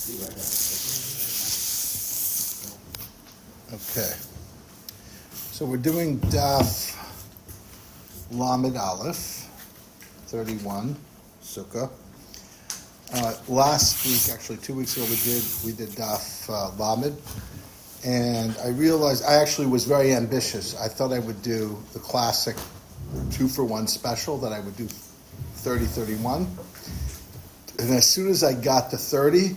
Okay. So we're doing Daf Lamed Aleph, 31, Sukkah. Last week, actually 2 weeks ago, we did Daf Lamed, and I realized I actually was very ambitious. I thought I would do the classic 2-for-1 special, that I would do 30, 31. And as soon as I got to 30,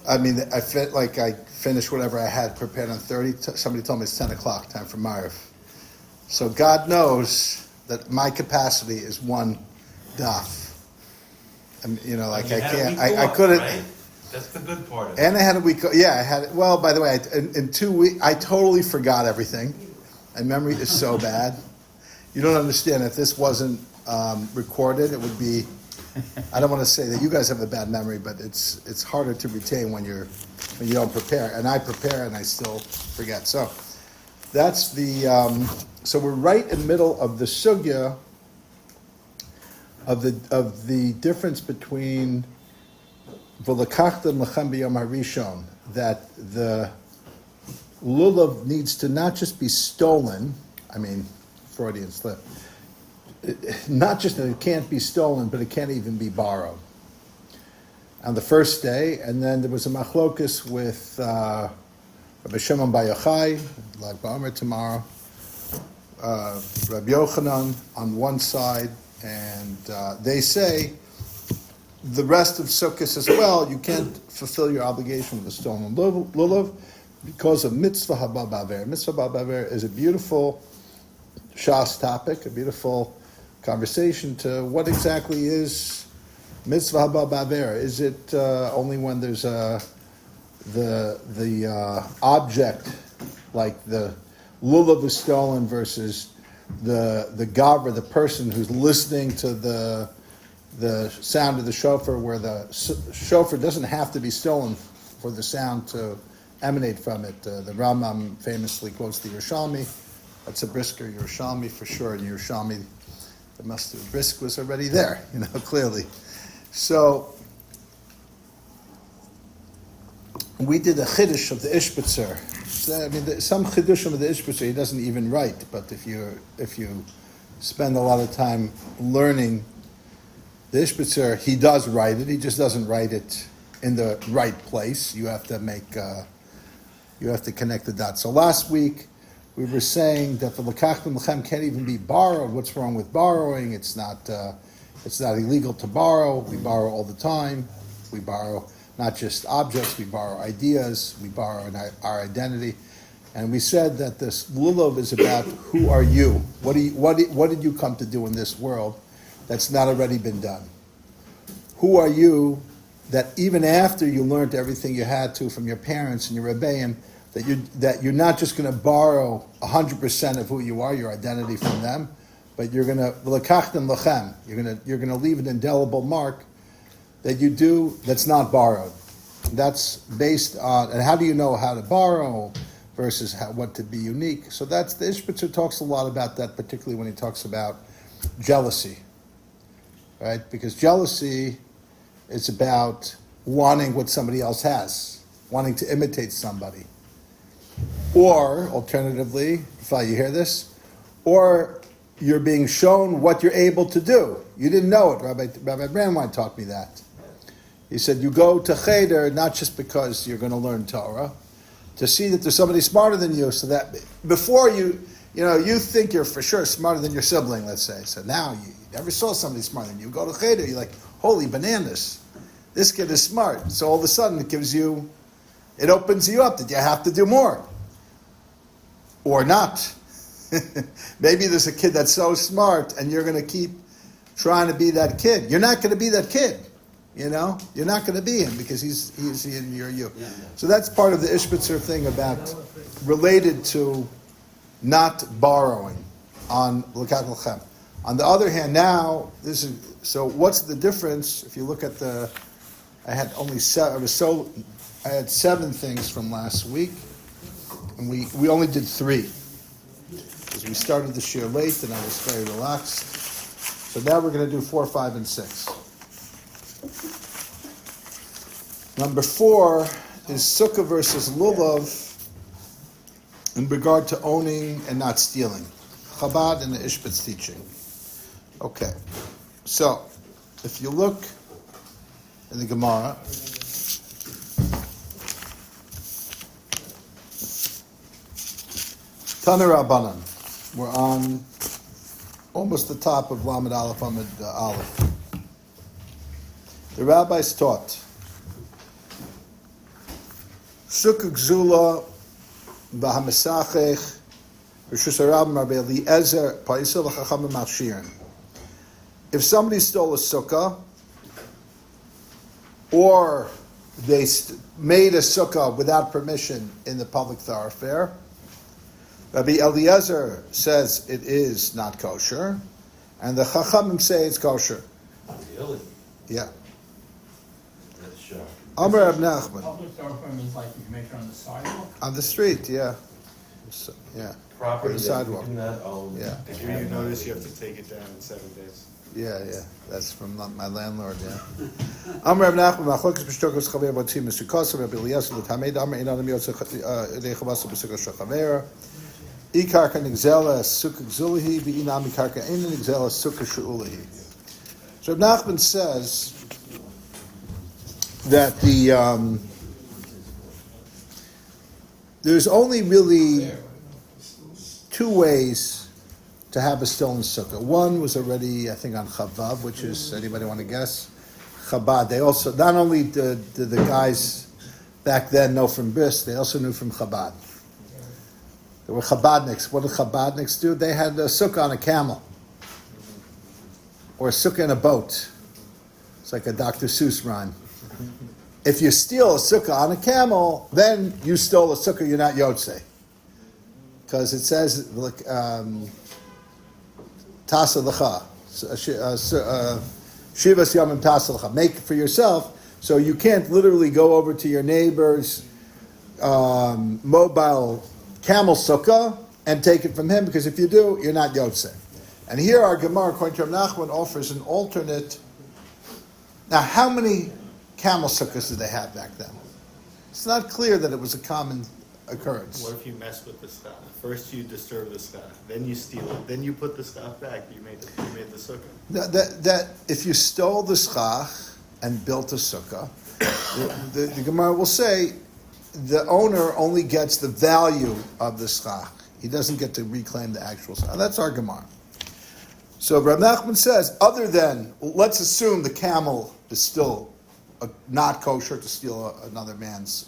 I felt like I finished whatever I had prepared on 30. Somebody told me it's 10 o'clock, time for Mariv. So God knows that my capacity is one daf. And, I couldn't. Right? That's the good part of it. And I had a week. Yeah, I had. Well, by the way, in 2 weeks, I totally forgot everything. My memory is so bad. You don't understand. If this wasn't recorded, it would be. I don't want to say that you guys have a bad memory, but it's harder to retain when you don't prepare. And I prepare and I still forget. So that's the. So we're right in the middle of the sugya of the difference between v'lekachta lechem b'yom harishon, that the lulav needs to not just be stolen. Freudian slip. Not just that it can't be stolen, but it can't even be borrowed. On the first day, and then there was a machlokus with Rabbi Shimon Bar Yochai, Lag Ba'omer tomorrow, Rabbi Yochanan on one side, and they say the rest of Sukkot as well, you can't fulfill your obligation with a stolen lulav because of mitzvah haba b'aver. Mitzvah haba b'aver is a beautiful Shas topic, a beautiful conversation to what exactly is mitzvah haba b'aver. Is it only when there's the object, like the lulav is stolen, versus the gavra, the person who's listening to the sound of the shofar, where the shofar doesn't have to be stolen for the sound to emanate from it. The Rambam famously quotes the Yerushalmi. That's a brisker Yerushalmi for sure. In Yerushalmi, the mustard brisk was already there, clearly. So we did a chiddush of the Ishbitzer. So, some chiddushim of the Ishbitzer he doesn't even write, but if you spend a lot of time learning the Ishbitzer, he does write it. He just doesn't write it in the right place. You have to connect the dots. So last week we were saying that the lekachta lechem can't even be borrowed. What's wrong with borrowing? It's not illegal to borrow. We borrow all the time. We borrow not just objects. We borrow ideas. We borrow our identity. And we said that this lulav is about who are you? What did you come to do in this world that's not already been done? Who are you that even after you learned everything you had to from your parents and your rebbeim, that you're not just going to borrow 100% of who you are, your identity, from them, but you're going to v'lekachtem lechem. You're going to leave an indelible mark that you do that's not borrowed. That's based on, and how do you know how to borrow versus what to be unique? So that's the Ishbitzer talks a lot about that, particularly when he talks about jealousy, right? Because jealousy is about wanting what somebody else has, wanting to imitate somebody. Or, alternatively, if you hear this, or you're being shown what you're able to do. You didn't know it. Rabbi Brandwein taught me that. He said, you go to Cheder not just because you're going to learn Torah, to see that there's somebody smarter than you, so that before you think you're for sure smarter than your sibling, let's say. So now you never saw somebody smarter than you. You go to Cheder, you're like, holy bananas, this kid is smart. So all of a sudden it opens you up that you have to do more. Or not. Maybe there's a kid that's so smart and you're going to keep trying to be that kid. You're not going to be that kid. You're not going to be him because he's in you're you. Yeah. So that's part of the Ishbitzer thing about related to not borrowing on Lekat Lechem. On the other hand, now so what's the difference if you look at I had 7 things from last week. And we only did 3 because we started the shir late and I was very relaxed. So now we're going to do 4, 5, and 6. Number 4 is Sukkah versus Lulav in regard to owning and not stealing. Chabad and the Ishbitz teaching. Okay, so if you look in the Gemara, Tana Rabbanan, we're on almost the top of Lamed Aleph Amid Aleph. The rabbis taught Sukkah Gzula B'Hamesachech Rishus HaRabbim Rabbi Eliezer Pa'isel V'Chachamim Machshirin. If somebody stole a sukkah, or they made a sukkah without permission in the public thoroughfare, Rabbi Eliezer says it is not kosher, and the Chachamim say it's kosher. Really? Yeah. That's shocking. Amar Rab Nachman. Public thoroughfare means like you make it on the sidewalk? On the street, yeah. So, yeah. Property On the that sidewalk. you do not own. Yeah. If you notice, you have to take it down in 7 days. Yeah, yeah. That's from my landlord, yeah. Amar Rab Nachman, Machlokas B'Shtokos Chaver Botzim Misukos, Rabbi Eliezer L'Tamed, Amar Einan Miyotze Edei Chavasa B'Sukkos Shachaver, Ikarka Nigzela Sukkah Gzulihi, V'inam Ikarka Einan Nigzela Sukkah Shu'ulihi. So Rab Nachman says that there's only really 2 ways to have a stolen sukkah. One was already, I think, on Chavav, which is, anybody want to guess? Chabad. They also, not only did the guys back then know from Bris, they also knew from Chabad. There were Chabadniks. What did Chabadniks do? They had a sukkah on a camel, or a sukkah in a boat. It's like a Dr. Seuss rhyme. If you steal a sukkah on a camel, then you stole a sukkah, you're not Yotzei. Because it says, like, Tasa L'cha, Shivas Yomim Tasa L'cha. Make it for yourself, so you can't literally go over to your neighbor's mobile camel sukkah and take it from him, because if you do, you're not Yotzei. And here our Gemara, according to Rav Nachman, offers an alternate. Now, how many camel sukkahs did they have back then? It's not clear that it was a common occurrence. What if you mess with the stuff? First you disturb the stuff, then you steal it, then you put the stuff back. You made the sukkah. That if you stole the schach and built a sukkah, the Gemara will say the owner only gets the value of the schach. He doesn't get to reclaim the actual schach. That's our Gemara. So Rav Nachman says, other than, let's assume the camel is still not kosher to steal another man's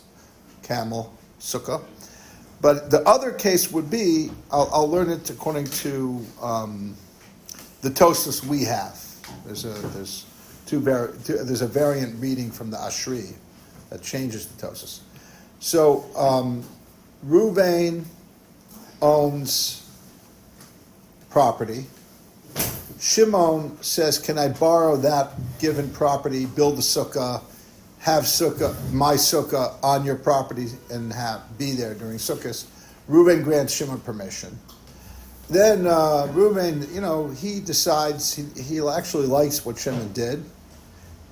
camel sukkah. But the other case would be, I'll learn it according to the Tosfos we have. There's a variant reading from the Ashri that changes the Tosfos. So Ruvain owns property. Shimon says, can I borrow that given property, build a sukkah, have sukkah, my sukkah on your property and be there during sukkahs? Reuben grants Shimon permission. Then Reuben, he decides he actually likes what Shimon did,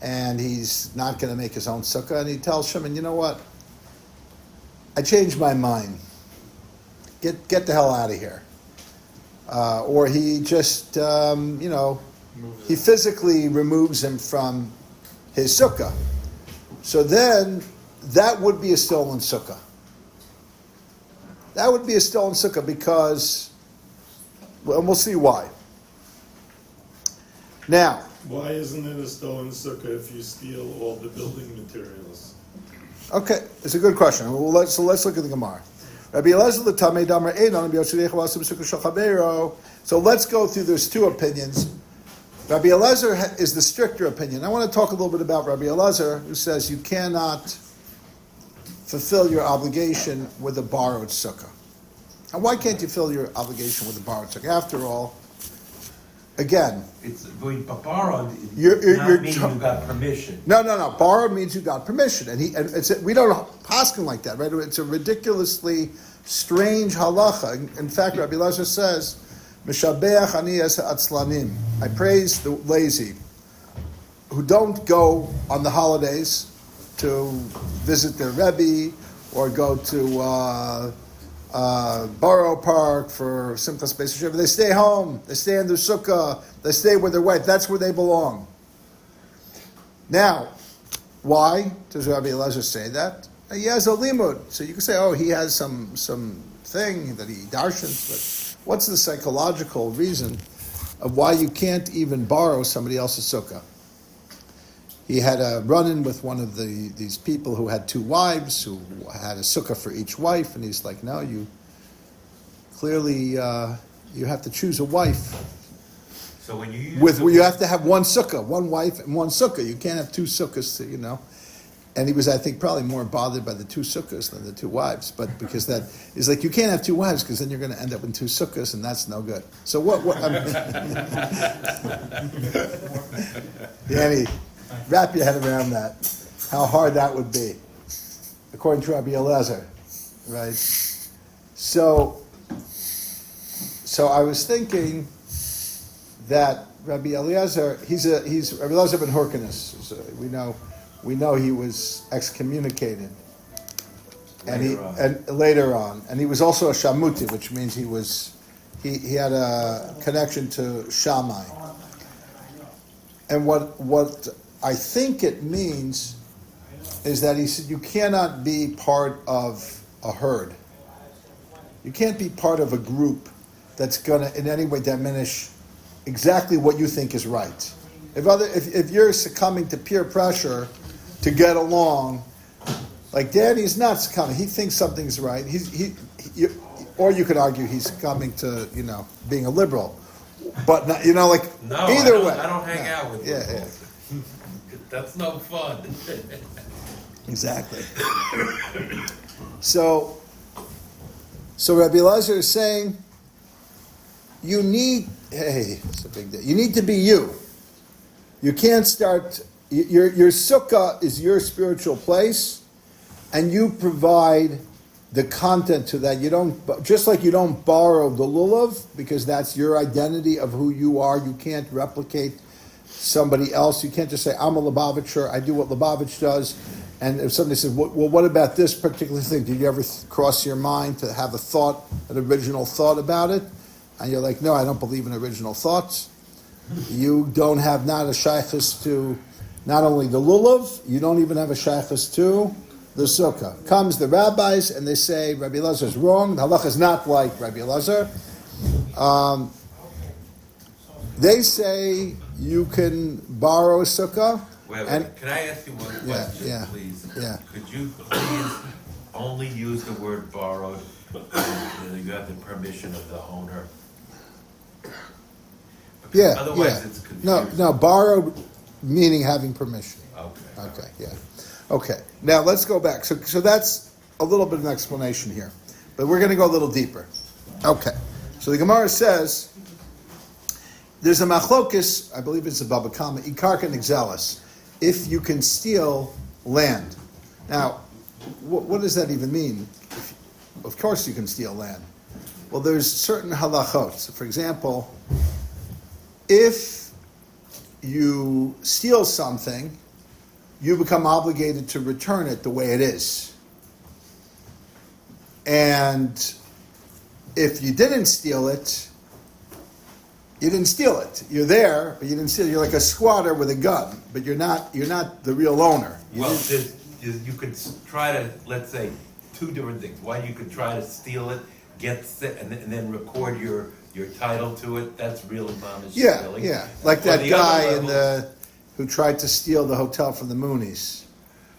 and he's not going to make his own sukkah, and he tells Shimon, you know what? I changed my mind. Get the hell out of here. Or he just, he physically removes him from his sukkah. So then, that would be a stolen sukkah. That would be a stolen sukkah because, and we'll see why. Now, why isn't it a stolen sukkah if you steal all the building materials? Okay, it's a good question. Well, let's look at the Gemara. Rabbi Eliezer l'tamei damar einon b'yotzei chavasim sukkah shachavero. So let's go through. There's 2 opinions. Rabbi Eliezer is the stricter opinion. I want to talk a little bit about Rabbi Eliezer, who says you cannot fulfill your obligation with a borrowed sukkah. And why can't you fulfill your obligation with a borrowed sukkah? After all, again, It's borrowed. You're Meaning you got permission. No. Borrowed means you got permission, and we don't paskin like that, right? It's a ridiculously strange halacha. In fact, Rabbi Eliezer says, "Mishabeach ani es atzlanim." I praise the lazy who don't go on the holidays to visit their Rebbe or go to Borough Park for Simchas Beis Hashem. They stay home. They stay in their sukkah. They stay with their wife. That's where they belong. Now, why does Rabbi Eliezer say that? He has a limud. So you can say, oh, he has some thing that he darshans, but what's the psychological reason of why you can't even borrow somebody else's sukkah? He had a run-in with one of these people who had two wives, who had a sukkah for each wife, and he's like, no, you clearly, you have to choose a wife. So when you use You have to have one sukkah, one wife and one sukkah. You can't have two sukkahs, And he was, I think, probably more bothered by the two sukkahs than the two wives. But because that is like, you can't have two wives because then you're going to end up in two sukkahs, and that's no good. So what I mean, Danny, wrap your head around that. How hard that would be, according to Rabbi Eliezer, right? So I was thinking that Rabbi Eliezer, he's Rabbi Eliezer ben Hyrcanus. So we know he was excommunicated, and later on, and he was also a shamuti, which means he had a connection to Shammai. And what I think it means is that he said you cannot be part of a herd. You can't be part of a group that's going to in any way diminish exactly what you think is right. If you're succumbing to peer pressure to get along, like Danny's not succumbing. He thinks something's right. Or you could argue he's succumbing to being a liberal, but not, No, either way. I don't hang out with Yeah. people. That's no fun. Exactly. So Rabbi Eliezer is saying, it's a big deal. You need to be you. You can't start. Your sukkah is your spiritual place, and you provide the content to that. You don't, just like you don't borrow the lulav because that's your identity of who you are. You can't replicate somebody else. You can't just say, I'm a Lubavitcher, I do what Lubavitch does. And if somebody says, well, what about this particular thing? Did you ever cross your mind to have an original thought about it? And you're like, no, I don't believe in original thoughts. You don't have not a shaykhus to not only the lulav, you don't even have a shaykhus to the sukkah. Comes the rabbis and they say, Rabbi Eliezer is wrong. The halacha is not like Rabbi Eliezer. They say you can borrow a sukkah. Wait, can I ask you one question, please? Yeah. Could you please only use the word borrowed when you have the permission of the owner? Because otherwise it's confusing. No, borrowed meaning having permission. Okay. Yeah. Okay. Now let's go back. So that's a little bit of an explanation here, but we're going to go a little deeper. Okay. So the Gemara says there's a machlokis. I believe it's a Baba Kama, ikarka and exelis. If you can steal land. Now, what does that even mean? Of course you can steal land. Well, there's certain halachot. So for example, if you steal something, you become obligated to return it the way it is. And if you didn't steal it, you didn't steal it. You're there, but you didn't steal it. You're like a squatter with a gun, but you're not the real owner. You could try to, let's say, two different things. One, you could try to steal it, and then record your title to it. That's real admonish stealing. Yeah. Like that guy who tried to steal the hotel from the Moonies,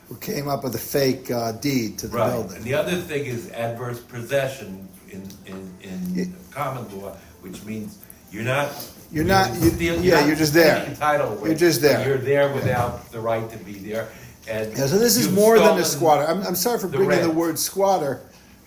who came up with a fake deed to the building. And the other thing is adverse possession in common law, which means you're just there. Title you're just there. You're there without the right to be there. And so this is more than a squatter. I'm sorry for bringing the word squatter,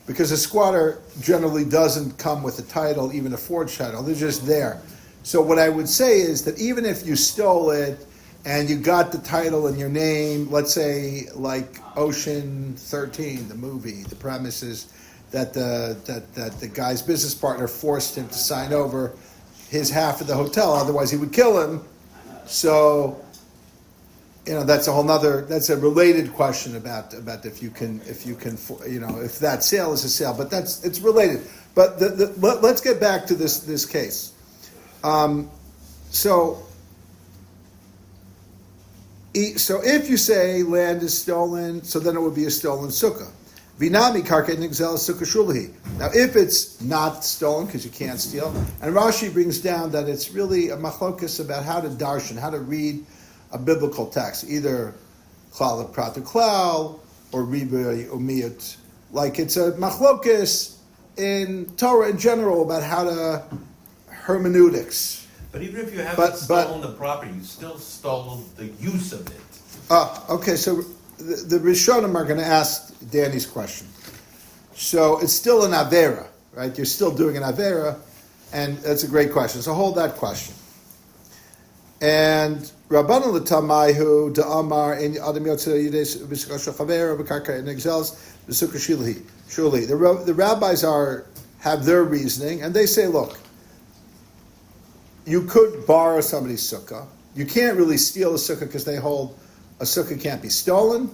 because a squatter generally doesn't come with a title, even a forged title. They're just there. So what I would say is that even if you stole it and you got the title in your name, let's say like Ocean 13, the movie, the premise is that the guy's business partner forced him to sign over his half of the hotel, otherwise he would kill him. So that's that's a related question about if you can, if that sale is a sale, but it's related. But let's get back to this case. So if you say land is stolen, so then it would be a stolen sukkah. Vinami karka nigzel sukkah shulahi. Now, if it's not stolen because you can't steal, and Rashi brings down that it's really a machlokas about how to darshan, how to read a biblical text, either klal prat klal or riba umiyut. Like it's a machlokas in Torah in general about how to hermeneutics. But even if you haven't stolen the property, you still stole the use of it. Okay, so the Rishonim are going to ask Danny's question. So it's still an Avera, right? You're still doing an Avera, and that's a great question. So hold that question. And Rabbanu l'tamayhu da'amar in adam yotzei yides b'sukkah shachavera b'karka in exels b'sukkah shuli. The rabbis have their reasoning, and they say, look, you could borrow somebody's sukkah. You can't really steal a sukkah because they hold a sukkah can't be stolen,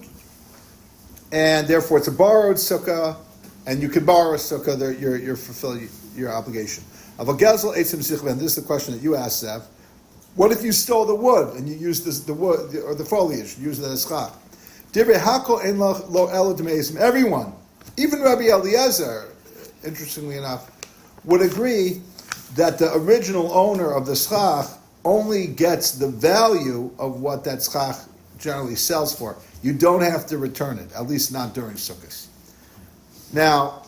and therefore it's a borrowed sukkah, and you can borrow a sukkah. You're fulfilling your obligation. This is the question that you asked, Zev. What if you stole the wood and you used the wood or the foliage, you used it as schach? Everyone, even Rabbi Eliezer, interestingly enough, would agree that the original owner of the schach only gets the value of what that schach generally sells for. You don't have to return it, at least not during Sukkot. Now,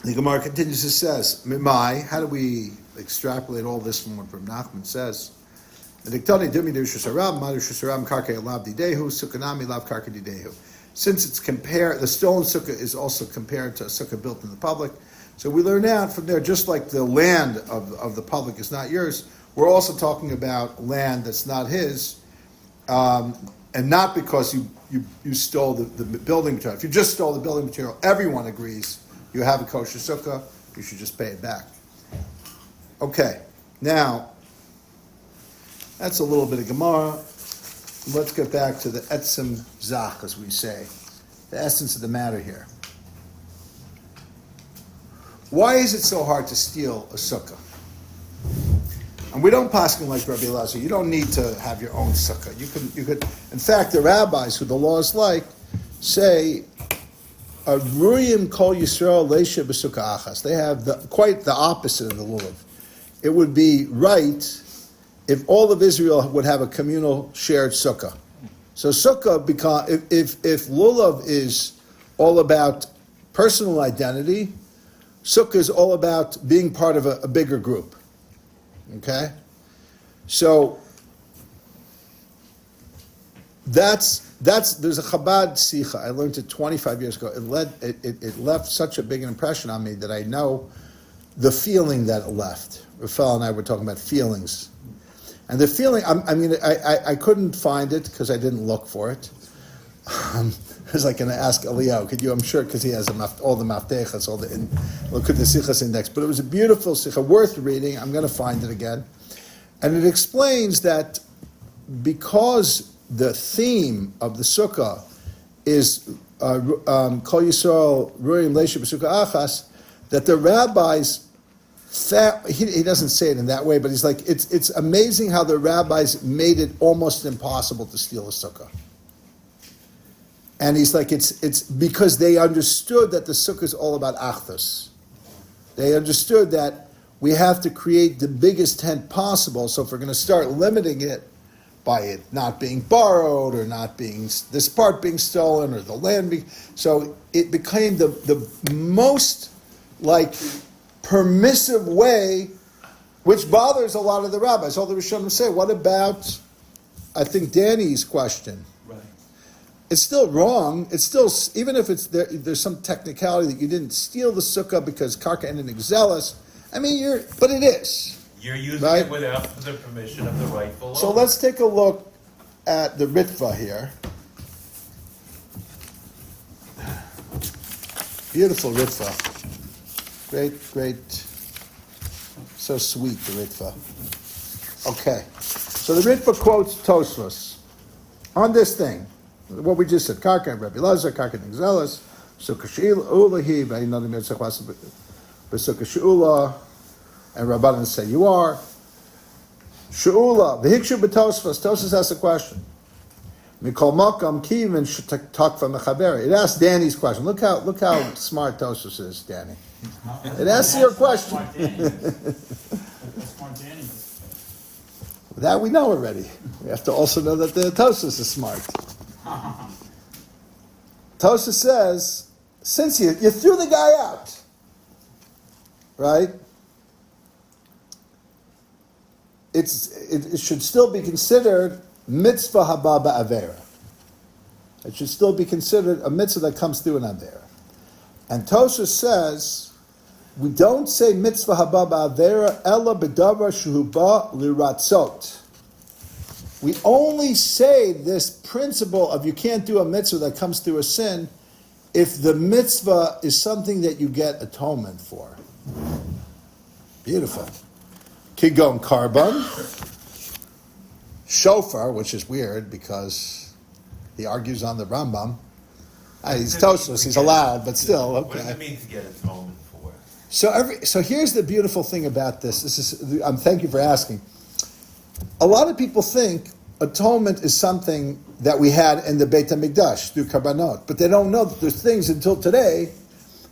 the Gemara continues to says, Mimai, how do we extrapolate all this from what Reb Nachman says? Since it's compared, the stolen sukkah is also compared to a sukkah built in the public. So we learn out from there, just like the land of the public is not yours, we're also talking about land that's not his, and not because you stole the building material. If you just stole the building material, everyone agrees you have a kosher sukkah, you should just pay it back. Okay, now, that's a little bit of Gemara. Let's get back to the etzem zach, as we say, the essence of the matter here. Why is it so hard to steal a sukkah? And we don't paskin like Rabbi Elazar. You don't need to have your own sukkah. You could. In fact, the rabbis who the law is like say, "Ruyim kol Yisrael leisha b'sukkah achas." They have quite the opposite of the lulav. It would be right if all of Israel would have a communal shared sukkah. So sukkah if lulav is all about personal identity, sukkah is all about being part of a bigger group. Okay, so there's a Chabad Sicha. I learned it 25 years ago. It left such a big impression on me that I know the feeling that it left. Rafael and I were talking about feelings, and the feeling. I couldn't find it because I didn't look for it. I was like going to ask Eliyahu, could you? I'm sure because he has all the maftechas, look at the Sichas index. But it was a beautiful Sicha, worth reading. I'm going to find it again. And it explains that because the theme of the Sukkah is Kol Yisrael Ruim Leisha B'Sukkah Achas, that the rabbis, he doesn't say it in that way, but he's like, it's amazing how the rabbis made it almost impossible to steal a Sukkah. And he's like, it's because they understood that the sukkah is all about achdus. They understood that we have to create the biggest tent possible. So if we're going to start limiting it by it not being borrowed or not being this part being stolen or the land being, so it became the most like permissive way, which bothers a lot of the rabbis. All the Rishonim say, what about, I think, Danny's question? It's still wrong. It's still, even if it's there's some technicality that you didn't steal the sukkah because karka and an exelis. I mean, but it is. You're using right? it without the permission of the rightful owner. So let's take a look at the Ritva here. Beautiful Ritva. Great. So sweet, the Ritva. Okay. So the Ritva quotes Tosfos. on this thing, what we just said, Karka, Rabbi Lazar, Karka Nigzelis, Sukkah She'ula Hi, Ve'inadi Mitzach Vasa B'Sukkah She'ula, and Rabbanan say you are. She'ula, V'hikshu B'Tosfos, Tosfos asks a question. Mikol Makam Kivin Takfa Mechaber. It asks Danny's question. Look how smart Tosfos is, Danny. It asks your question. Smart Danny is. Smart Danny is. That we know already. We have to also know that the Tosfos is smart. Tosfos says, since you threw the guy out, right? It should still be considered mitzvah haba ba'avera. It should still be considered a mitzvah that comes through an avera. And Tosfos says, we don't say mitzvah haba ba'avera ella b'davar shehuba liratzot. We only say this principle of you can't do a mitzvah that comes through a sin if the mitzvah is something that you get atonement for. Beautiful. Kigon Karban, Shofar, which is weird because he argues on the Rambam. He's Tosfos, he's allowed, but still, What does okay. it mean to get atonement for? So here's the beautiful thing about this. Thank you for asking. A lot of people think atonement is something that we had in the Beit HaMikdash through Karbanot, but they don't know that there's things until today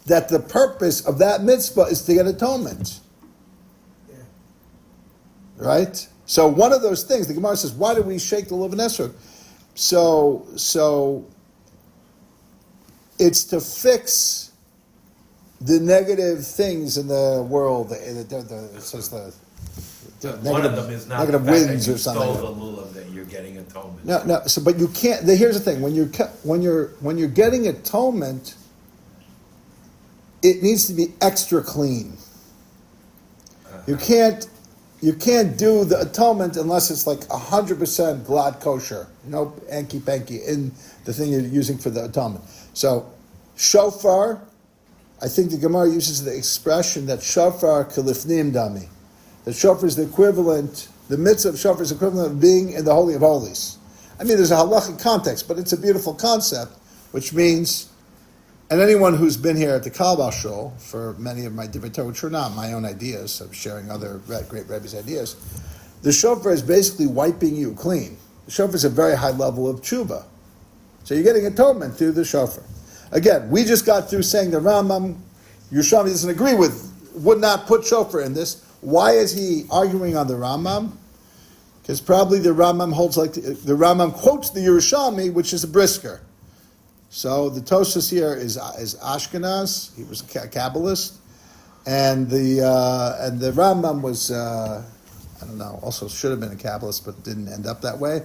that the purpose of that mitzvah is to get atonement. Right? So one of those things, the Gemara says, why do we shake the Lulav Nesrog? So it's to fix the negative things in the world. It says One of them is not negative the fact winds that you or something. stole the lulav that you're getting atonement. No. So, but you can't. Here's the thing: when you're getting atonement, it needs to be extra clean. You can't do the atonement unless it's like 100% glad kosher, no anky panky in the thing you're using for the atonement. So, shofar, I think the Gemara uses the expression that shofar kalifnim dami. The shofar is the equivalent, the mitzvah of shofar is the equivalent of being in the Holy of Holies. I mean, there's a halachic context, but it's a beautiful concept, which means, and anyone who's been here at the Kalbal Shul for many of my different Torah, which are not my own ideas, I'm sharing other great Rebbe's ideas, the shofar is basically wiping you clean. The shofar is a very high level of tshuva. So you're getting atonement through the shofar. Again, we just got through saying the Rambam, Yerushalmi doesn't agree with, would not put shofar in this. Why is he arguing on the Rambam? Because probably the Rambam holds like, the Rambam quotes the Yerushalmi, which is a brisker. So the Tosfos here is Ashkenaz. He was a Kabbalist, and the Rambam was I don't know. Also should have been a Kabbalist, but didn't end up that way.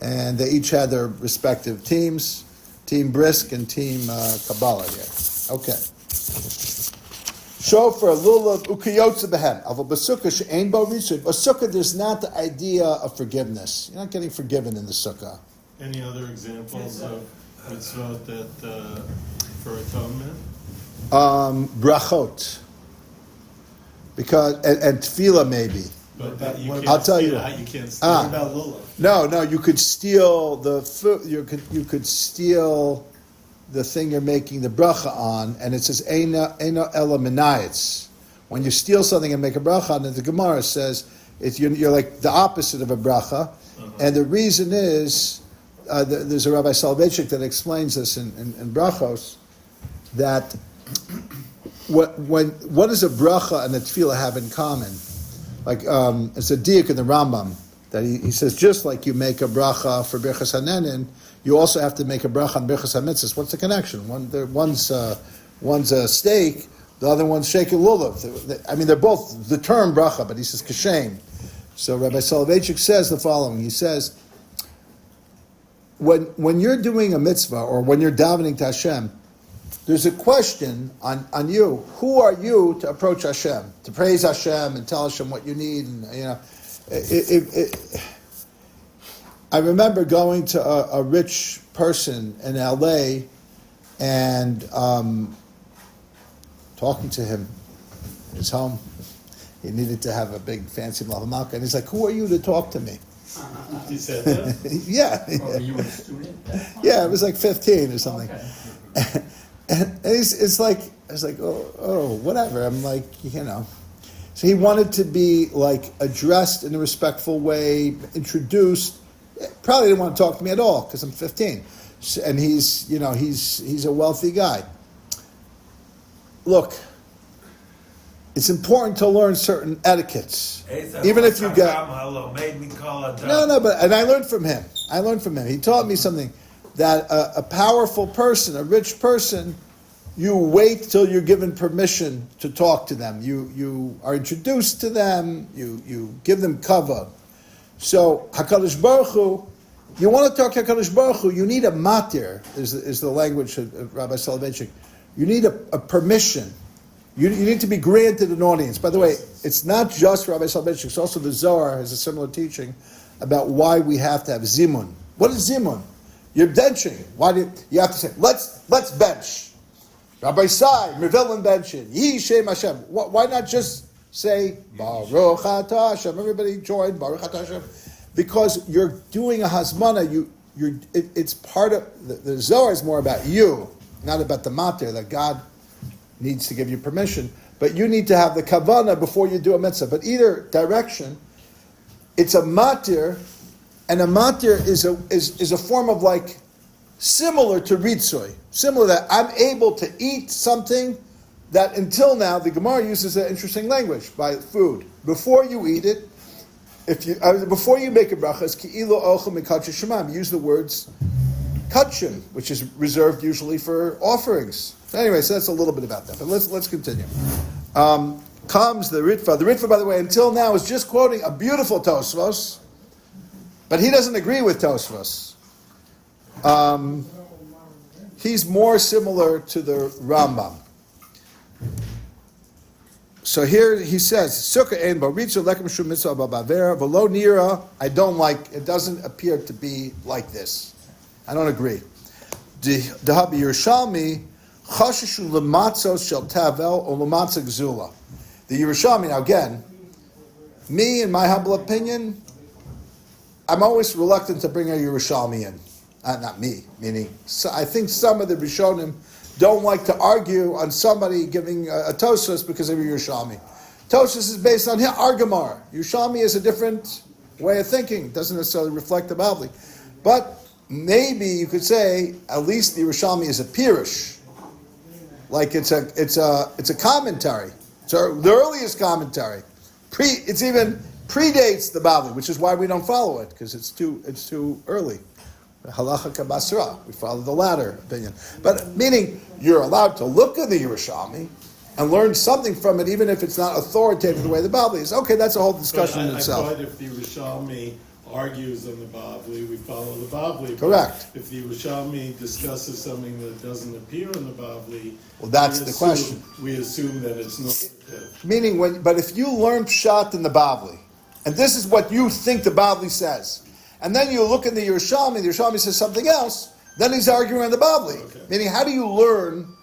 And they each had their respective teams, Team Brisk and Team Kabbalah here. Okay. Shofar lulav ukiyotza behen. Ava b'sukkah she'ein bo ritzud. A sukkah, there's not the idea of forgiveness. You're not getting forgiven in the sukkah. Any other examples of mitzvot that for atonement? Brachot. Because and tefillah maybe. But that you I'll can't tell steal, you. you can't steal. Ah. What about lulav? No, you could steal the food. You could steal the thing you're making the bracha on, and it says eina ela minayitz. When you steal something and make a bracha on it, the Gemara says you're like the opposite of a bracha, and the reason is there's a Rabbi Soloveitchik that explains this in brachos that what does a bracha and a tefillah have in common? Like it's a diak in the Rambam that he says just like you make a bracha for birchas hanenin, you also have to make a bracha on birchas hamitzvos. What's the connection? One's a steak, the other one's shaking lulav. I mean, they're both the term bracha, but he says kashem. So Rabbi Soloveitchik says the following. He says, when you're doing a mitzvah or when you're davening to Hashem, there's a question on you. Who are you to approach Hashem, to praise Hashem and tell Hashem what you need? And I remember going to a rich person in LA and talking to him in his home. He needed to have a big fancy malamalka, and he's like, "Who are you to talk to me?" He said that? Yeah. Oh, you were a student at that time? Yeah, it was like 15 or something. Okay. And it's like, I was like, oh, whatever. I'm like, So he wanted to be like addressed in a respectful way, introduced. Probably didn't want to talk to me at all because I'm 15. And he's a wealthy guy. Look, it's important to learn certain etiquettes. Even if you get... No, but, and I learned from him. He taught me something, that a powerful person, a rich person, you wait till you're given permission to talk to them. You are introduced to them, you give them kavod. So, HaKadosh Baruch Hu, you want to talk to HaKadosh Baruch Hu, you need a matir, is the language of Rabbi Soloveitchik. You need a permission. You need to be granted an audience. By the way, it's not just Rabbi Soloveitchik, it's also the Zohar has a similar teaching about why we have to have zimun. What is zimun? You're benching. Why do you have to say, let's bench. Rabbi Sai, Mervillin benching. Yi Shem Hashem. Why not just say, Baruch Atah Hashem? Everybody join, Baruch Atah Hashem. Because you're doing a hasmana, it's part of, the Zohar is more about you, not about the matir, that God needs to give you permission. But you need to have the kavanah before you do a mitzvah. But either direction, it's a matir, and a matir is a form of like, similar to ritzoy. Similar that I'm able to eat something that until now, the Gemara uses an interesting language by food. Before you eat it, before you make a bracha, it's ki'ilu ochel mikadshei shemam. Use the words kachim, which is reserved usually for offerings. Anyway, so that's a little bit about that. But let's continue. Comes the Ritva. The Ritva, by the way, until now is just quoting a beautiful Tosfos, but he doesn't agree with Tosfos. He's more similar to the Rambam. So here he says, Sukkah ein baritzu lekem shum mitzvah b'bavera v'lo nira. I don't like. It doesn't appear to be like this. I don't agree. D'habi Yerushalmi chashishu lematzos shel tavel or lematzah gzula. The Yerushalmi, now again, me in my humble opinion, I'm always reluctant to bring a Yerushalmi in. Not me, meaning I think some of the Rishonim don't like to argue on somebody giving a Tosfos because of a Yerushalmi. Tosfos is based on Argamar. Yerushalmi is a different way of thinking. It doesn't necessarily reflect the Bavli. But maybe you could say at least the Yerushalmi is a Pirush. Like it's a commentary. It's the earliest commentary. It even predates the Bavli, which is why we don't follow it, because it's too early. Halacha kabasra. We follow the latter opinion. But meaning you're allowed to look at the Yerushalmi and learn something from it, even if it's not authoritative the way the Bavli is. Okay, that's a whole discussion in itself. I thought if the Yerushalmi argues on the Bavli, we follow the Bavli. Correct. But if the Yerushalmi discusses something that doesn't appear in the Bavli, well, that's the question. We assume that it's normative. Meaning, but if you learn Pshat in the Bavli, and this is what you think the Bavli says, and then you look in the Yerushalmi says something else, then he's arguing on the Bavli. Okay. Meaning, how do you learn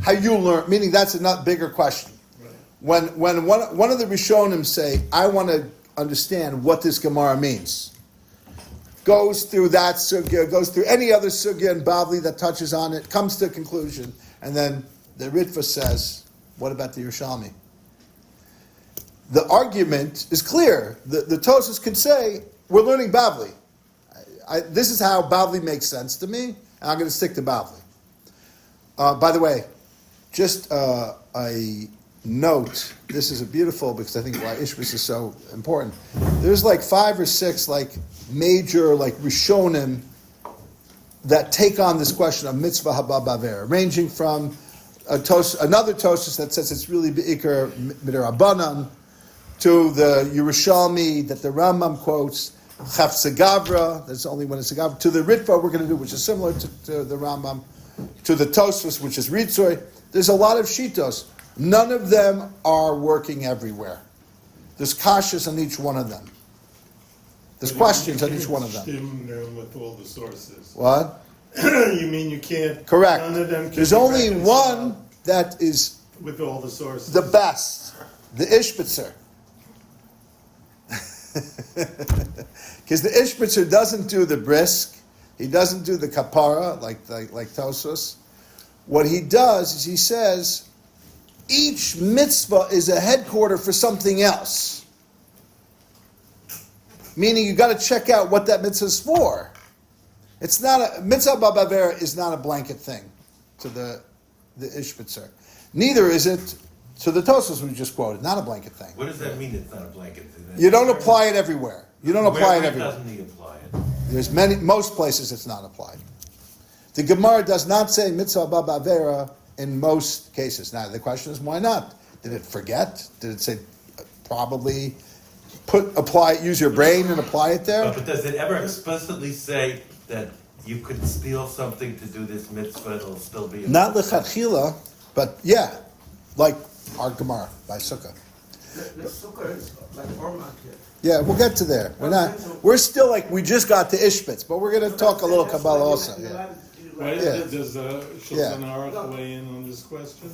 how you learn? Meaning, that's a not bigger question. Right. When one of the Rishonim say, I want to understand what this Gemara means, goes through that sugya, goes through any other sugya in Bavli that touches on it, comes to a conclusion, and then the Ritva says, what about the Yerushalmi? The argument is clear. The Tosfos could say, we're learning Bavli. This is how Bavli makes sense to me, and I'm going to stick to Bavli. By the way, just a note, this is a beautiful, because I think why Ishbis is so important. There's like 5 or 6 like major like Rishonim that take on this question of mitzvah haba baver, ranging from another Tosfos that says it's really be'ikar midirabanan, to the Yerushalmi that the Rambam quotes, Chafsa Gavra, that's only when it's a Gavra, to the Ritva we're going to do, which is similar to the Rambam, to the Tosfos, which is Ritzoy. There's a lot of Shitos. None of them are working everywhere. There's kashas on each one of them. There's questions on each one of them. Stim them with all the sources. What? You mean you can't? Correct. None of them can There's only one that is with all the sources. The best, the Ishbitzer. Because the Ishbitzer doesn't do the brisk, he doesn't do the kapara like Tosos. What he does is he says each mitzvah is a headquarter for something else. Meaning you got to check out what that mitzvah is for. It's not a mitzvah b'avera is not a blanket thing to the Ishbitzer. Neither is it to the Tosos we just quoted. Not a blanket thing. What does that mean? It's not a blanket thing. You don't apply it everywhere. You don't apply it Where everywhere. doesn't he apply it? There's most places it's not applied. The Gemara does not say mitzvah b'avera in most cases. Now the question is why not? Did it forget? Did it say probably use your brain and apply it there? But does it ever explicitly say that you could steal something to do this mitzvah, it'll still be... Not lechatchila, but yeah, like our Gemara by Sukkah. The Sukkah is like Ormakir. Yeah, we'll get to there. We're still like, we just got to Ishbitz, but we're going to talk a little Kabbalah also. Yeah. Does Shulchan Aruch weigh in on this question?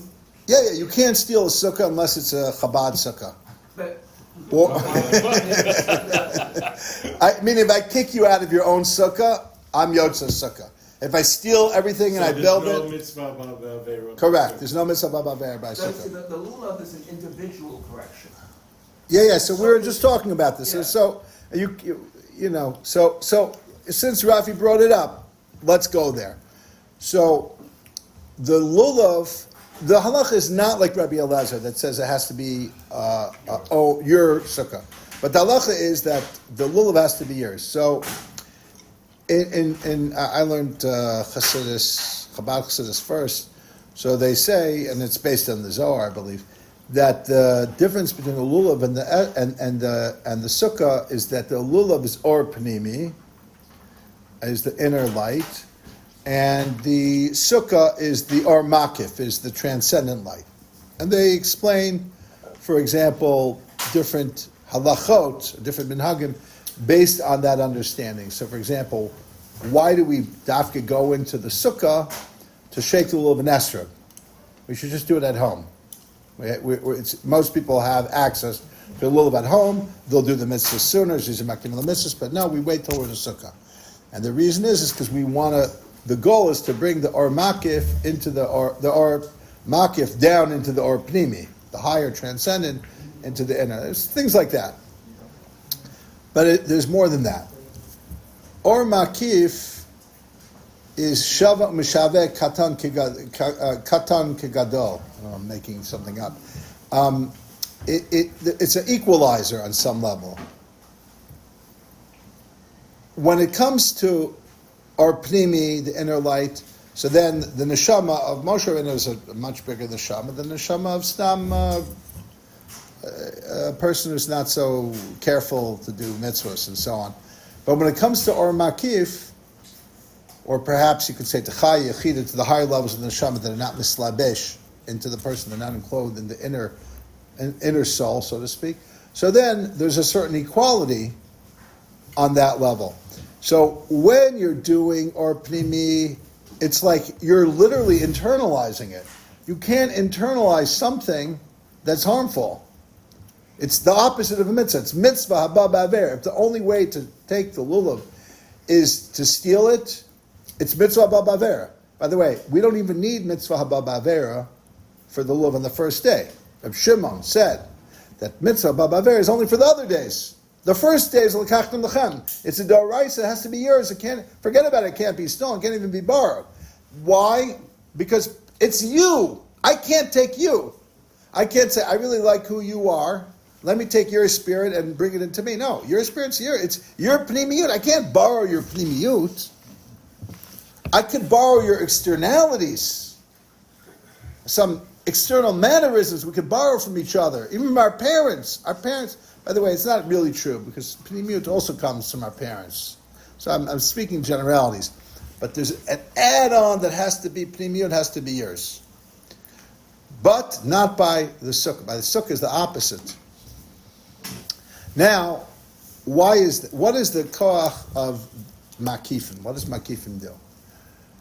Yeah, you can't steal a Sukkah unless it's a Chabad Sukkah. But Or, I mean, if I kick you out of your own Sukkah, I'm Yotza Sukkah. If I steal everything and I build there's no it... mitzvah b'avera. Correct. There's no mitzvah b'avera by the Sukkah. lulav is an individual correction. Yeah. So we were just talking about this. Yeah. So since Rafi brought it up, let's go there. So the lulav, the halacha is not like Rabbi Elazar that says it has to be your sukkah, but the halacha is that the lulav has to be yours. So I learned Chabad Chassidus first. So they say, and it's based on the Zohar, I believe, that the difference between the lulav and the sukkah is that the lulav is or panimi, is the inner light, and the sukkah is the or makif, is the transcendent light. And they explain, for example, different halachot, different minhagim, based on that understanding. So, for example, why do we dafka go into the sukkah to shake the lulav and esrog? We should just do it at home. Most people have access to the lulav at home. They'll do the mitzvah sooner, these are makdim the mitzvahs, but no, we wait till we're in the sukkah. And the reason is because we want to, the goal is to bring the or makif into the or makif down into the or pnimi, the higher transcendent into the inner. There's things like that. But there's more than that. Or makif is shava mishaveh katan kegadol. I'm making something up. It's an equalizer on some level. When it comes to our pnimi, the inner light, so then the neshama of Moshe Rabbeinu is a much bigger neshama than the neshama of Stam, a person who's not so careful to do mitzvahs and so on. But when it comes to or makif, or perhaps you could say to chay yechida, to the higher levels of the neshama that are not mislabesh into the person, they're not enclosed in the inner soul, so to speak. So then there's a certain equality on that level. So when you're doing or pnimi, it's like you're literally internalizing it. You can't internalize something that's harmful. It's the opposite of a mitzvah. It's mitzvah haba ba'aver. If the only way to take the lulav is to steal it, it's mitzvah haba ba'aver. By the way, we don't even need mitzvah haba ba'aver for the lulav on the first day. Reb Shimon said that mitzvah haba ba'aver is only for the other days. The first day is l'kachtem lechem. It's a doraisa. It has to be yours. It can't, forget about it. It can't be stolen. It can't even be borrowed. Why? Because it's you. I can't take you. I can't say, I really like who you are. Let me take your spirit and bring it into me. No, your spirit's here. It's your pnimiyut. I can't borrow your pnimiyut. I can borrow your externalities. Some external mannerisms we could borrow from each other. Even from our parents. Our parents, by the way, it's not really true because pnimiyut also comes from our parents. So I'm speaking generalities. But there's an add-on that has to be pnimiyut, has to be yours. But not by the sukkah. By the sukkah is the opposite. Now, what is the koach of makifim? What does makifim do?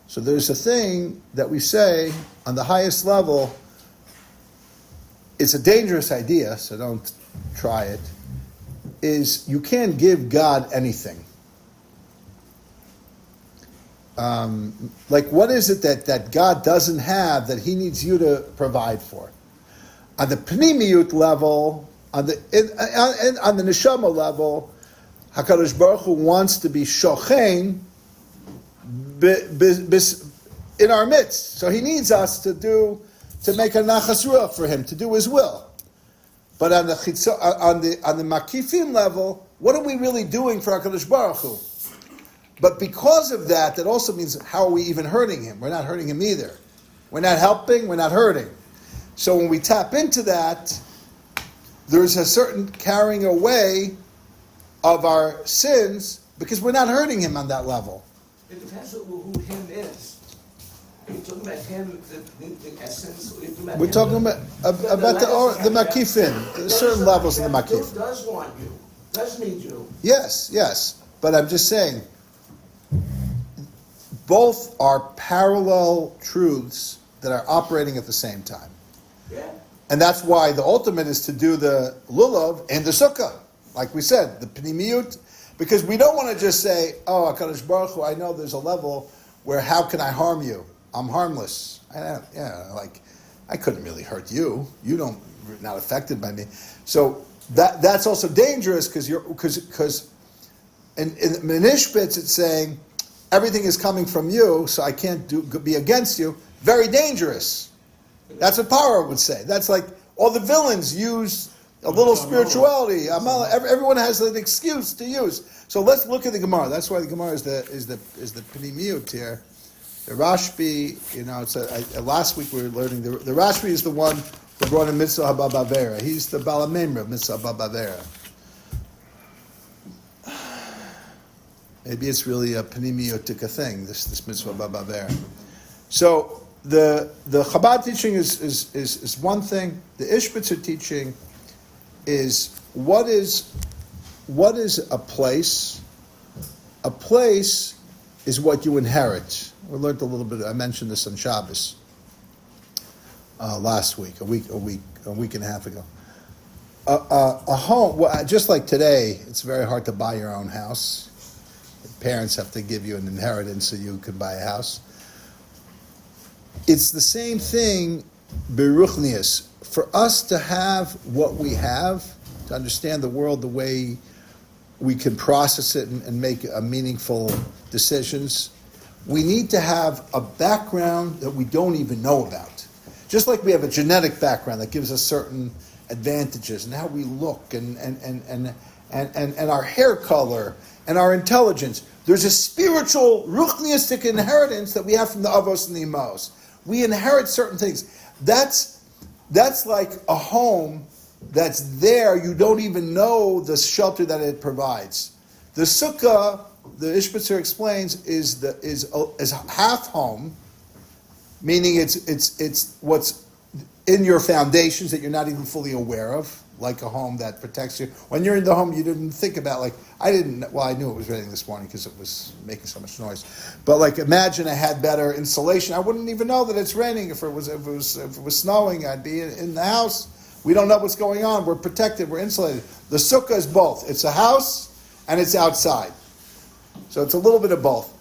So there's a thing that we say on the highest level. It's a dangerous idea, so don't try it. is you can't give God anything. Like, what is it that God doesn't have that He needs you to provide for? On the pnimiyut level, on the neshama level, Hakadosh Baruch Hu wants to be shochein in our midst. So He needs us to make a nachas ruach for Him, to do His will. But on the makifim level, what are we really doing for Hakadosh Baruch Hu? But because of that, that also means, how are we even hurting Him? We're not hurting Him either. We're not helping, we're not hurting. So when we tap into that, there's a certain carrying away of our sins, because we're not hurting Him on that level. It depends on who him is. Are you talking about him, the essence? Or are you talking about We're him, talking about the makifin, there's certain levels in the Who makif. does want you, does need you. Yes. But I'm just saying, both are parallel truths that are operating at the same time. Yeah. And that's why the ultimate is to do the lulav and the sukkah. Like we said, the pnimiyut, because we don't want to just say, oh, HaKadosh Baruch Hu, I know there's a level where how can I harm you? I'm harmless. I couldn't really hurt you. You're not affected by me. So that's also dangerous, because in Ishbitz it's saying everything is coming from you, so I can't be against you. Very dangerous. That's what Paro would say. That's like all the villains use a little spirituality. Everyone has an excuse to use. So let's look at the Gemara. That's why the Gemara is the Pnimiyut here. The Rashbi, it's last week we were learning the Rashbi is the one who brought in Mitzvah Haba Bavera. He's the Balamemra of Mitzvah Haba Bavera. Maybe it's really a Pnimiyutika thing. This Mitzvah Haba Bavera. So the Chabad teaching is one thing. The Ishbitzer teaching is what is a place? A place is what you inherit. We learned a little bit. I mentioned this on Shabbos last week, a week and a half ago. A home, just like today, it's very hard to buy your own house. Parents have to give you an inheritance so you can buy a house. It's the same thing, beruchnius. For us to have what we have, to understand the world the way we can process it and make meaningful decisions, we need to have a background that we don't even know about. Just like we have a genetic background that gives us certain advantages and how we look and our hair color and our intelligence. There's a spiritual, ruchniistic inheritance that we have from the avos and the imos. We inherit certain things. That's like a home that's there. You don't even know the shelter that it provides. The sukkah, the Ishbitzer explains, is half home, meaning it's what's in your foundations that you're not even fully aware of, like a home that protects you. When you're in the home, you didn't think about, I knew it was raining this morning because it was making so much noise. But imagine I had better insulation. I wouldn't even know that it's raining. If it was snowing, I'd be in the house. We don't know what's going on. We're protected. We're insulated. The sukkah is both. It's a house and it's outside. So it's a little bit of both.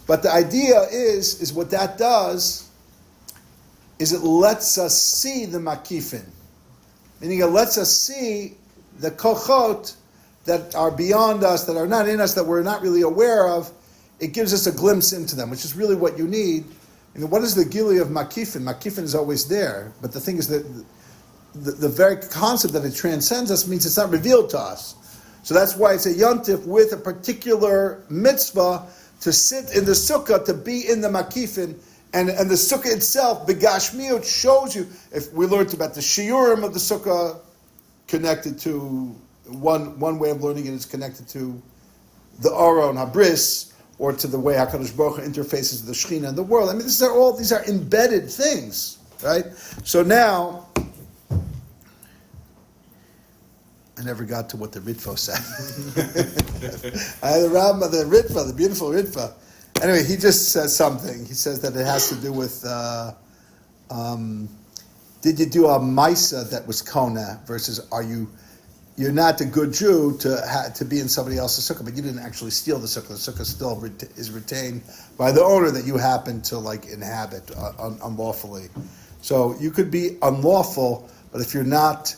But the idea is what that does is it lets us see the makifin. Meaning it lets us see the kochot that are beyond us, that are not in us, that we're not really aware of. It gives us a glimpse into them, which is really what you need. What is the gili of makifin? Makifin is always there. But the thing is that the very concept that it transcends us means it's not revealed to us. So that's why it's a yontif with a particular mitzvah to sit in the sukkah, to be in the makifin, and the sukkah itself, begashmiut, shows you. If we learned about the shiurim of the sukkah, connected to one way of learning it is connected to the Aron Habris, or to the way HaKadosh Baruch Hu interfaces with the Shekhinah and the world. I mean, these are embedded things, right? So now, I never got to what the Ritva said. I had the Rambam, the Ritva, the beautiful Ritva. Anyway, he just says something. He says that it has to do with, did you do a Maisa that was Kona versus are you you're not a good Jew to be in somebody else's sukkah, but you didn't actually steal the sukkah. The sukkah still is retained by the owner that you happen to inhabit unlawfully. So you could be unlawful, but if you're not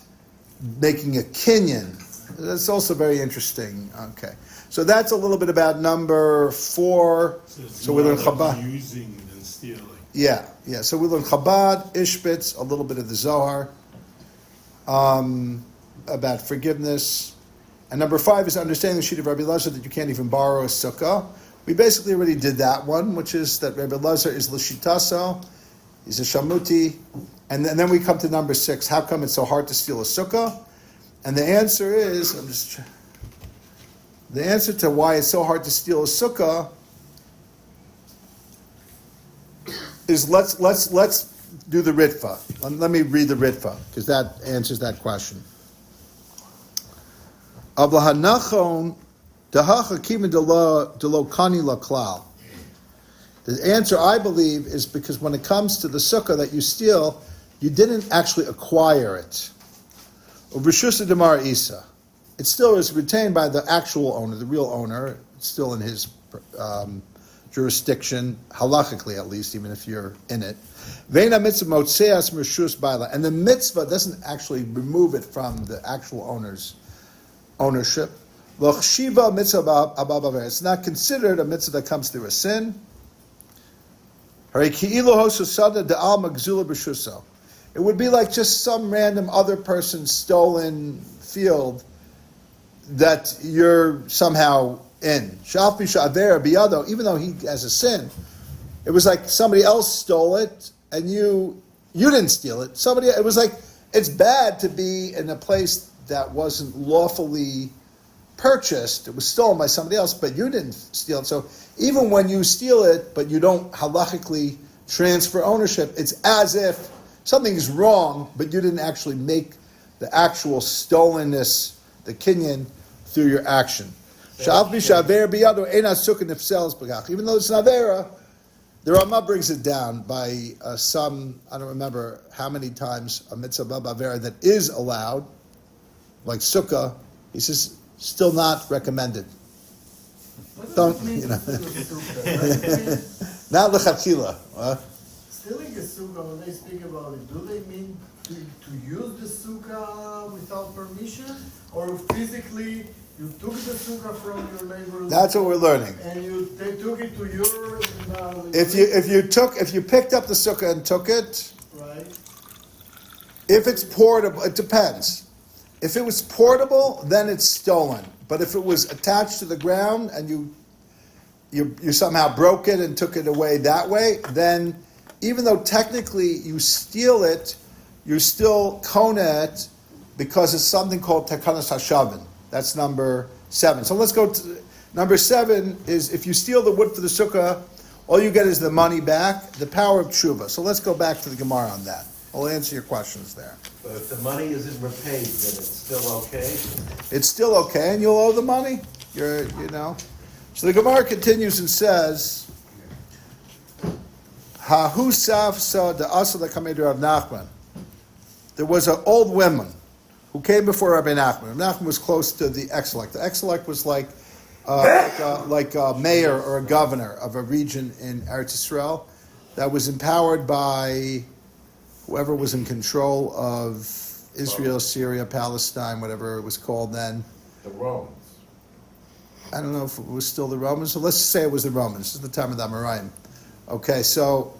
making a kinyan, that's also very interesting. Okay, so that's a little bit about number 4. So we learn Chabad. Using and stealing. Yeah. So we learn Chabad, Ishbitz, a little bit of the Zohar, about forgiveness. And number 5 is understanding the sheet of Rabbi Elazar that you can't even borrow a sukkah. We basically already did that one, which is that Rabbi Elazar is l'shitaso, he's a shamuti. And then we come to number 6. How come it's so hard to steal a sukkah? And the answer is, the answer to why it's so hard to steal a sukkah is let's do the Ritva. Let me read the Ritva, because that answers that question. The answer, I believe, is because when it comes to the sukkah that you steal, you didn't actually acquire it. It still is retained by the actual owner, the real owner. It's still in his jurisdiction, halachically at least, even if you're in it. And the mitzvah doesn't actually remove it from the actual owner's ownership. It's not considered a mitzvah that comes through a sin. It would be like just some random other person's stolen field that you're somehow in. Even though he has a sin, it was like somebody else stole it and you didn't steal it. It was like, it's bad to be in a place that wasn't lawfully purchased. It was stolen by somebody else, but you didn't steal it. So even when you steal it, but you don't halachically transfer ownership, it's as if something's wrong, but you didn't actually make the actual stolenness, the kinyan, through your action. Even though it's an avera, the Rama brings it down by some, I don't remember how many times, a mitzvah avera that is allowed, like sukkah, he says, still not recommended. Don't, not lechatchila. Stealing a sukkah, when they speak about it, do they mean to use the sukkah without permission? Or physically, you took the sukkah from your neighbor? That's what we're learning. And they took it to your... If you picked up the sukkah and took it, Right. if it's portable, it depends. If it was portable, then it's stolen. But if it was attached to the ground and you somehow broke it and took it away that way, then even though technically you steal it, you're still kona it because it's something called tekanas hashavin. That's number 7. So let's go to number 7 is if you steal the wood for the sukkah, all you get is the money back, the power of tshuva. So let's go back to the Gemara on that. I'll answer your questions there. But if the money isn't repaid, then it's still okay? It's still okay, and you'll owe the money. So the Gemara continues and says, Hahu Savsa the Asala Kamed Rav Nachman. There was an old woman who came before Rabbi Nachman. Rabbi Nachman was close to the ex-elect. The ex-elect was like a mayor or a governor of a region in Eretz Yisrael that was empowered by whoever was in control of Israel, Syria, Palestine, whatever it was called then. The Romans. I don't know if it was still the Romans. So let's say it was the Romans. This is the time of the Amoraim. Okay, so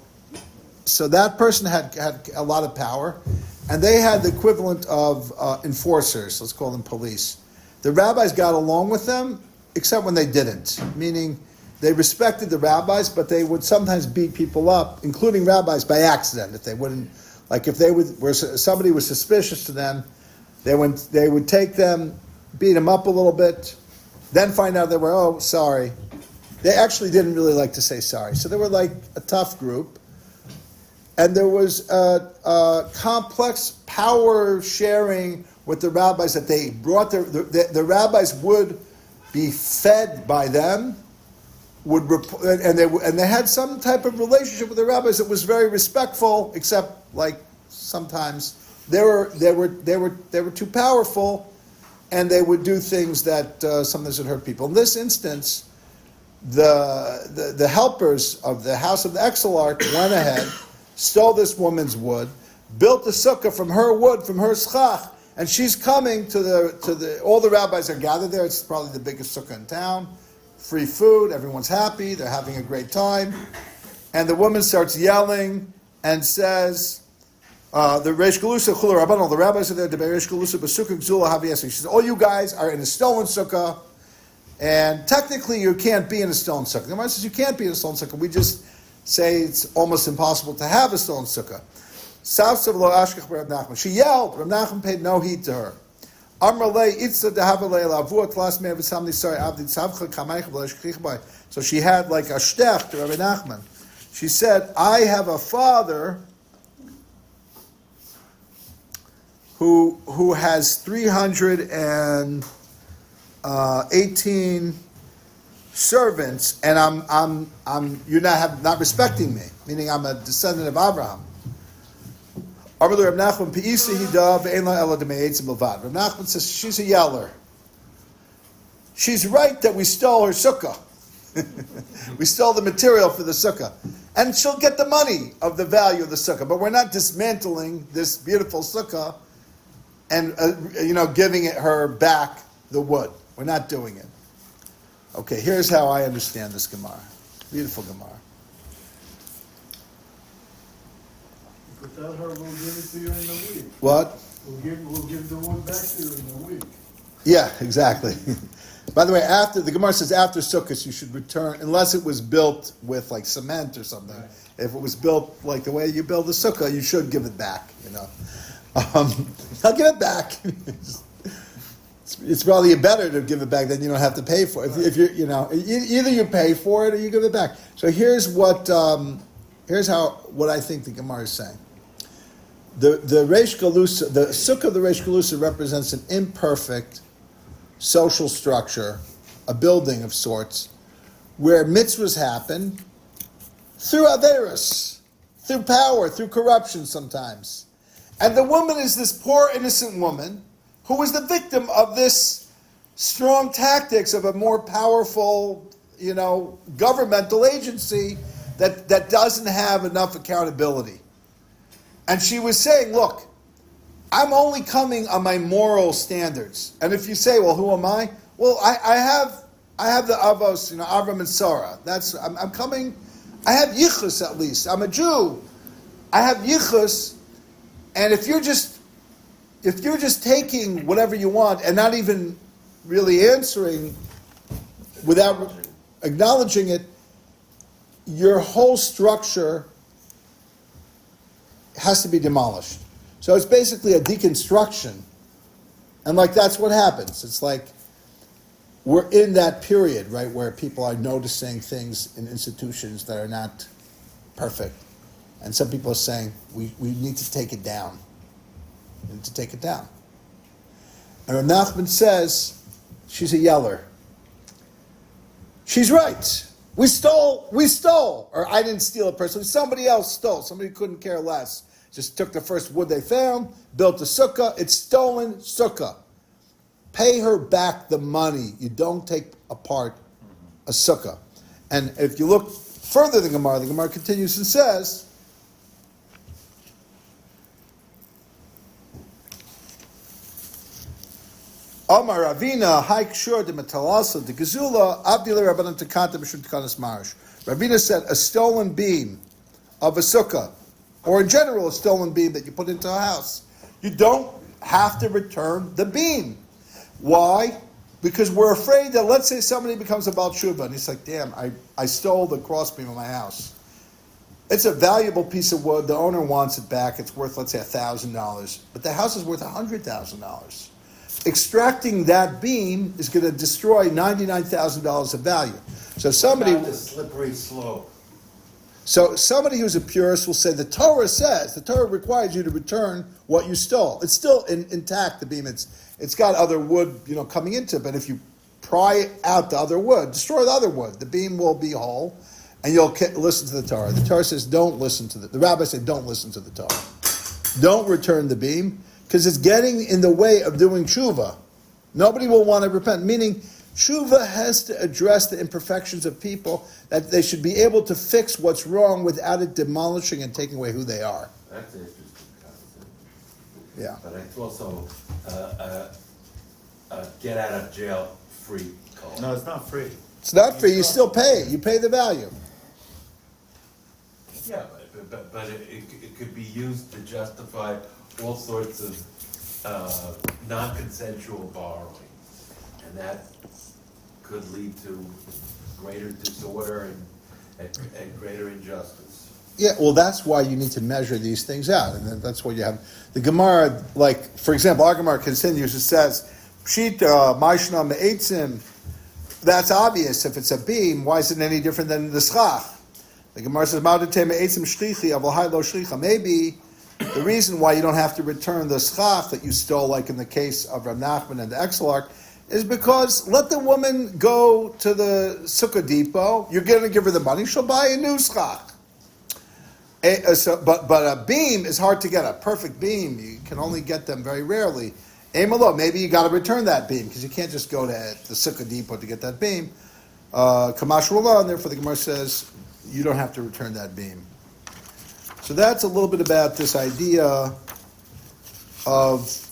that person had a lot of power, and they had the equivalent of enforcers. Let's call them police. The rabbis got along with them, except when they didn't. Meaning, they respected the rabbis, but they would sometimes beat people up, including rabbis, by accident. If they wouldn't, like if somebody was suspicious to them, they would take them, beat them up a little bit, then find out they were, sorry. They actually didn't really like to say sorry. So they were like a tough group. And there was a complex power sharing with the rabbis that they brought. The rabbis would be fed by them, and they had some type of relationship with the rabbis that was very respectful, except like sometimes they were too powerful, and they would do things that sometimes would hurt people. In this instance, the helpers of the house of the Exilarch went ahead, stole this woman's wood, built the sukkah from her wood, from her schach, and she's coming to the all the rabbis are gathered there. It's probably the biggest sukkah in town. Free food, everyone's happy, they're having a great time. And the woman starts yelling and says, the Reish Galusa Chula Rabbanah, the rabbis are there, the Reish Galusa B'Sukkah Gzula Haviyasi. She says, all you guys are in a stolen sukkah, and technically you can't be in a stolen sukkah. The Gemara says you can't be in a stolen sukkah. We just say it's almost impossible to have a stolen sukkah. She yelled. Reb Nachman paid no heed to her. So she had like a shtech to Rabbi Nachman. She said, I have a father who has 318 servants, and you're not respecting me, meaning I'm a descendant of Abraham. Reb Nachman says she's a yeller. She's right that we stole her sukkah. We stole the material for the sukkah. And she'll get the money of the value of the sukkah. But we're not dismantling this beautiful sukkah and giving her back the wood. We're not doing it. Okay, here's how I understand this Gemara. Beautiful Gemara. But tell her we'll give it to you in a week. What? We'll give the wood back to you in a week. Yeah, exactly. By the way, the Gemara says after Sukkot you should return, unless it was built with like cement or something. Right. If it was built like the way you build a sukkah, you should give it back. I'll give it back. It's probably better to give it back than you don't have to pay for it. If you're, either you pay for it or you give it back. So here's what I think the Gemara is saying. The Reish Galusa, the Sukkah of the Reish Galusa represents an imperfect social structure, a building of sorts, where mitzvahs happen through averos, through power, through corruption sometimes. And the woman is this poor innocent woman who was the victim of this strong tactics of a more powerful, governmental agency that doesn't have enough accountability. And she was saying, look, I'm only coming on my moral standards. And if you say, well, who am I? Well, I have the avos, Avram and Sarah. I'm coming. I have yichus at least. I'm a Jew. I have yichus, and if you're just taking whatever you want and not even really answering without acknowledging it, your whole structure has to be demolished. So it's basically a deconstruction. And that's what happens. It's like we're in that period, right, where people are noticing things in institutions that are not perfect. And some people are saying, we need to take it down. We need to take it down. And Rav Nachman says, she's a yeller. She's right. We stole. Or I didn't steal it personally. Somebody else stole. Somebody couldn't care less. Just took the first wood they found, built a sukkah. It's stolen sukkah. Pay her back the money. You don't take apart a sukkah. And if you look further than the Gemara continues and says, Amar Ravina, Haik Shur de Metalasa de Gezula, Abdila Rabbanan Takanta B'Shur Takanas Marish. Ravina said a stolen beam of a sukkah, or in general a stolen beam that you put into a house, you don't have to return the beam. Why? Because we're afraid that, let's say somebody becomes a Baal Tshuva, and he's like, damn, I stole the crossbeam of my house. It's a valuable piece of wood, the owner wants it back, it's worth, let's say, $1,000, but the house is worth $100,000. Extracting that beam is going to destroy $99,000 of value. So somebody... Not the slippery slope. So somebody who's a purist will say the Torah requires you to return what you stole. It's still intact, the beam. It's got other wood, coming into it. But if you pry out the other wood, destroy the other wood, the beam will be whole, and you'll listen to the Torah. The Torah says don't listen to the rabbis say don't listen to the Torah. Don't return the beam because it's getting in the way of doing tshuva. Nobody will want to repent. Meaning, tshuva has to address the imperfections of people, that they should be able to fix what's wrong without it demolishing and taking away who they are. That's an interesting concept. Yeah. But it's also a get out of jail free call. No, it's not free. It's not free. You still pay. You pay the value. Yeah, but it could be used to justify all sorts of non-consensual borrowing. And that could lead to greater disorder and greater injustice. Yeah, well, that's why you need to measure these things out, and that's what you have. The Gemara, like, for example, our Gemara continues, it says, Pshita, Maishna, Me'etzim. That's obvious. If it's a beam, why is it any different than the schach? The Gemara says, Ma'odete me'etzim shlichi, avol hai lo shlicha. Maybe the reason why you don't have to return the schach that you stole, like in the case of Rav Nachman and the Exelarch, is because let the woman go to the Sukkah depot, you're going to give her the money, she'll buy a new schach. But a beam is hard to get, a perfect beam. You can only get them very rarely. Amalo, maybe you got to return that beam, because you can't just go to the Sukkah depot to get that beam. Kamash Rula, and therefore the Gemara says, you don't have to return that beam. So that's a little bit about this idea of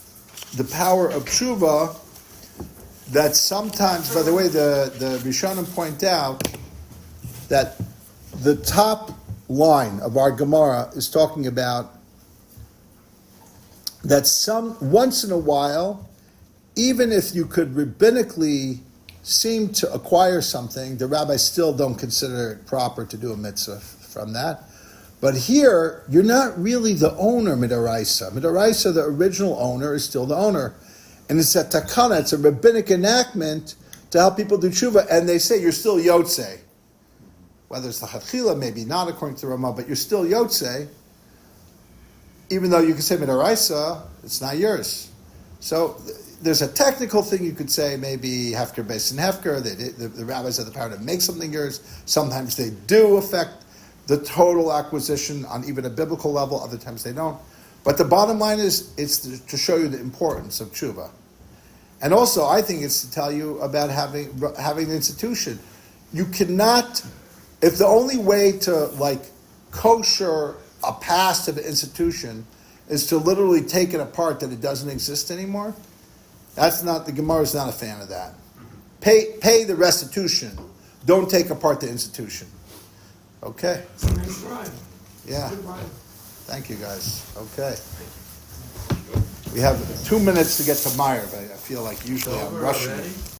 the power of tshuva, that sometimes, by the way, the Rishonim point out that the top line of our Gemara is talking about that once in a while, even if you could rabbinically seem to acquire something, the rabbis still don't consider it proper to do a mitzvah from that. But here, you're not really the owner, midaraisa. Midaraisa, the original owner, is still the owner. And it's a takana, it's a rabbinic enactment to help people do tshuva, and they say you're still yotzei. Whether it's the chatchila, maybe not according to the Ramah, but you're still yotzei, even though you can say midaraisa, it's not yours. So there's a technical thing you could say, maybe hefker based in hefker, the rabbis have the power to make something yours. Sometimes they do affect the total acquisition on even a biblical level, other times they don't. But the bottom line is, it's to show you the importance of tshuva. And also, I think it's to tell you about having the institution. You cannot, if the only way to kosher a past of an institution is to literally take it apart that it doesn't exist anymore, the Gemara is not a fan of that. Pay the restitution. Don't take apart the institution. Okay. It's a nice rhyme. Yeah. Good rhyme. Thank you, guys. Okay. We have 2 minutes to get to Meyer, but I feel like usually I'm rushing.